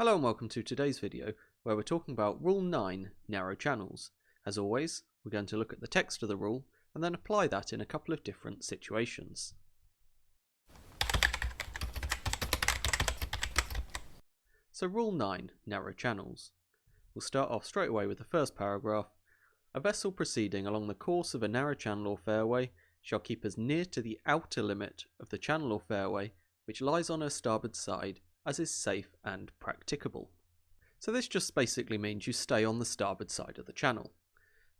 Hello and welcome to today's video where we're talking about Rule 9, narrow channels. As always, we're going to look at the text of the rule and then apply that in a couple of different situations. So Rule 9, narrow channels. We'll start off straight away with the first paragraph. A vessel proceeding along the course of a narrow channel or fairway shall keep as near to the outer limit of the channel or fairway which lies on her starboard side as is safe and practicable. So this just basically means you stay on the starboard side of the channel.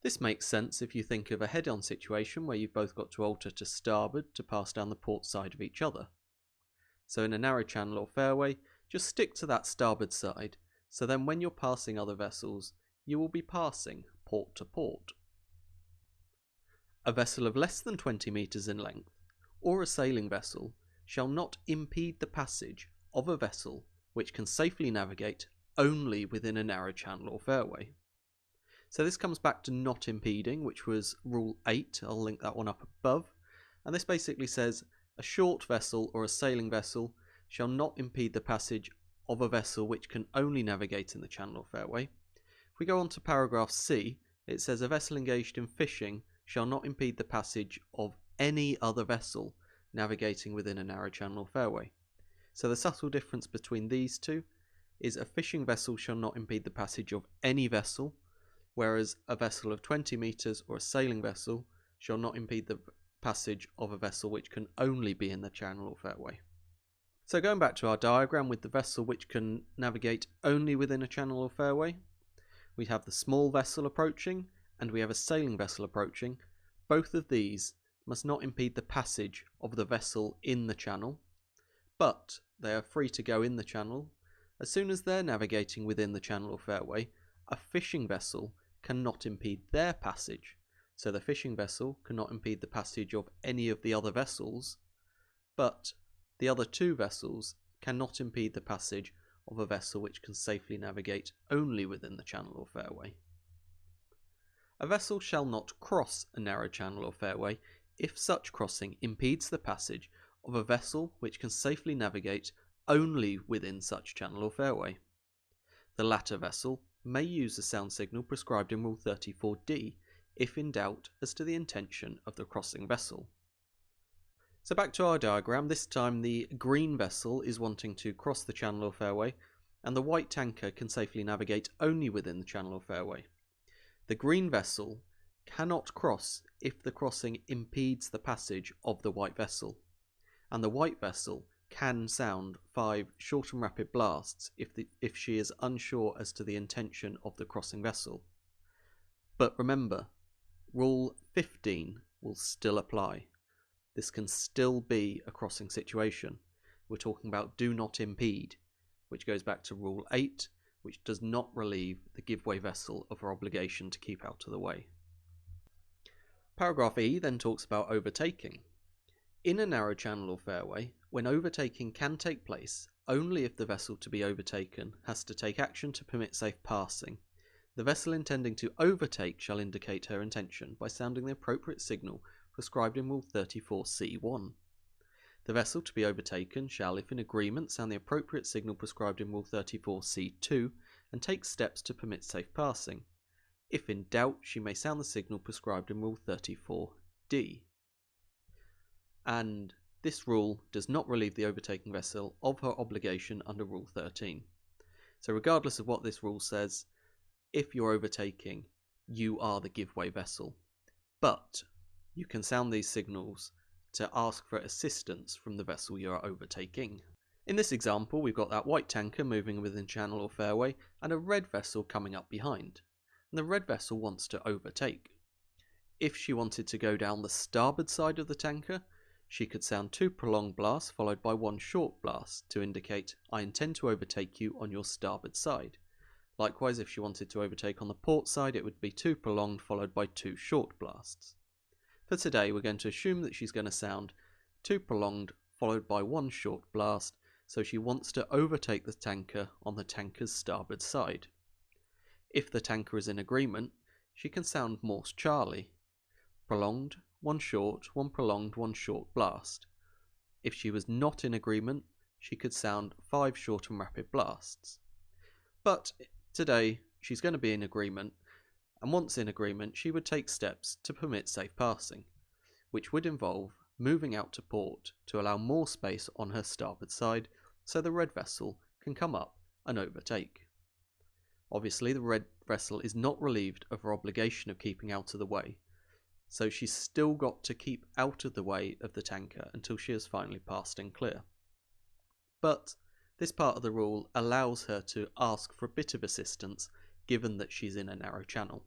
This makes sense if you think of a head-on situation where you've both got to alter to starboard to pass down the port side of each other. So in a narrow channel or fairway, just stick to that starboard side, so then when you're passing other vessels, you will be passing port to port. A vessel of less than 20 metres in length, or a sailing vessel, shall not impede the passage of a vessel which can safely navigate only within a narrow channel or fairway. So this comes back to not impeding, which was Rule 8, I'll link that one up above, and this basically says a short vessel or a sailing vessel shall not impede the passage of a vessel which can only navigate in the channel or fairway. If we go on to paragraph C, it says a vessel engaged in fishing shall not impede the passage of any other vessel navigating within a narrow channel or fairway. So the subtle difference between these two is a fishing vessel shall not impede the passage of any vessel, whereas a vessel of 20 metres or a sailing vessel shall not impede the passage of a vessel which can only be in the channel or fairway. So going back to our diagram with the vessel which can navigate only within a channel or fairway, we have the small vessel approaching and we have a sailing vessel approaching. Both of these must not impede the passage of the vessel in the channel, but they are free to go in the channel. As soon as they're navigating within the channel or fairway, a fishing vessel cannot impede their passage. So the fishing vessel cannot impede the passage of any of the other vessels, but the other two vessels cannot impede the passage of a vessel which can safely navigate only within the channel or fairway. A vessel shall not cross a narrow channel or fairway if such crossing impedes the passage of a vessel which can safely navigate only within such channel or fairway. The latter vessel may use the sound signal prescribed in Rule 34D if in doubt as to the intention of the crossing vessel. So back to our diagram, this time the green vessel is wanting to cross the channel or fairway and the white tanker can safely navigate only within the channel or fairway. The green vessel cannot cross if the crossing impedes the passage of the white vessel, and the white vessel can sound 5 short and rapid blasts if she is unsure as to the intention of the crossing vessel. But remember, Rule 15 will still apply. This can still be a crossing situation. We're talking about do not impede, which goes back to Rule 8, which does not relieve the giveaway vessel of her obligation to keep out of the way. Paragraph E then talks about overtaking. In a narrow channel or fairway, when overtaking can take place only if the vessel to be overtaken has to take action to permit safe passing, the vessel intending to overtake shall indicate her intention by sounding the appropriate signal prescribed in Rule 34C1. The vessel to be overtaken shall, if in agreement, sound the appropriate signal prescribed in Rule 34C2 and take steps to permit safe passing. If in doubt, she may sound the signal prescribed in Rule 34D. And this rule does not relieve the overtaking vessel of her obligation under Rule 13. So regardless of what this rule says, if you're overtaking, you are the giveaway vessel. But you can sound these signals to ask for assistance from the vessel you are overtaking. In this example, we've got that white tanker moving within channel or fairway and a red vessel coming up behind. And the red vessel wants to overtake. If she wanted to go down the starboard side of the tanker, she could sound 2 prolonged blasts followed by 1 short blast to indicate, I intend to overtake you on your starboard side. Likewise, if she wanted to overtake on the port side, it would be 2 prolonged followed by 2 short blasts. For today, we're going to assume that she's going to sound 2 prolonged followed by 1 short blast, so she wants to overtake the tanker on the tanker's starboard side. If the tanker is in agreement, she can sound Morse Charlie. Prolonged, 1 short, 1 prolonged, 1 short blast. If she was not in agreement, she could sound 5 short and rapid blasts. But today she's going to be in agreement, and once in agreement she would take steps to permit safe passing, which would involve moving out to port to allow more space on her starboard side so the red vessel can come up and overtake. Obviously the red vessel is not relieved of her obligation of keeping out of the way, so she's still got to keep out of the way of the tanker until she has finally passed and clear. But this part of the rule allows her to ask for a bit of assistance given that she's in a narrow channel.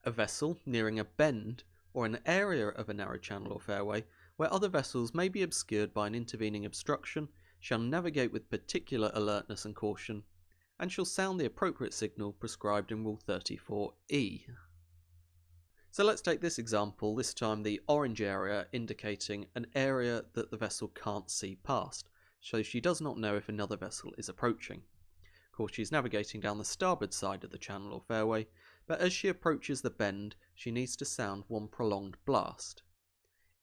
A vessel nearing a bend or an area of a narrow channel or fairway where other vessels may be obscured by an intervening obstruction shall navigate with particular alertness and caution, and shall sound the appropriate signal prescribed in Rule 34E. So let's take this example, this time the orange area indicating an area that the vessel can't see past, so she does not know if another vessel is approaching. Of course, she's navigating down the starboard side of the channel or fairway, but as she approaches the bend, she needs to sound one prolonged blast.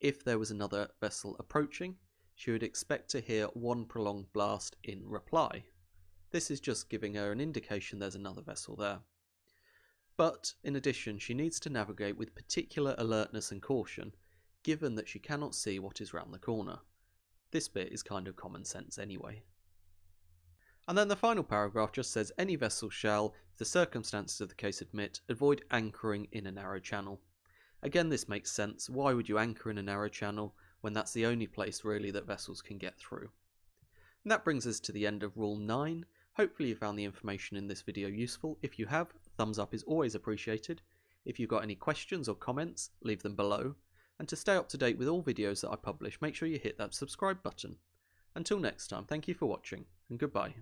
If there was another vessel approaching, she would expect to hear one prolonged blast in reply. This is just giving her an indication there's another vessel there. But in addition, she needs to navigate with particular alertness and caution, given that she cannot see what is round the corner. This bit is kind of common sense anyway. And then the final paragraph just says any vessel shall, if the circumstances of the case admit, avoid anchoring in a narrow channel. Again, this makes sense. Why would you anchor in a narrow channel when that's the only place really that vessels can get through? And that brings us to the end of Rule 9. Hopefully you found the information in this video useful. If you have, thumbs up is always appreciated. If you've got any questions or comments, leave them below. And to stay up to date with all videos that I publish, make sure you hit that subscribe button. Until next time, thank you for watching, and goodbye.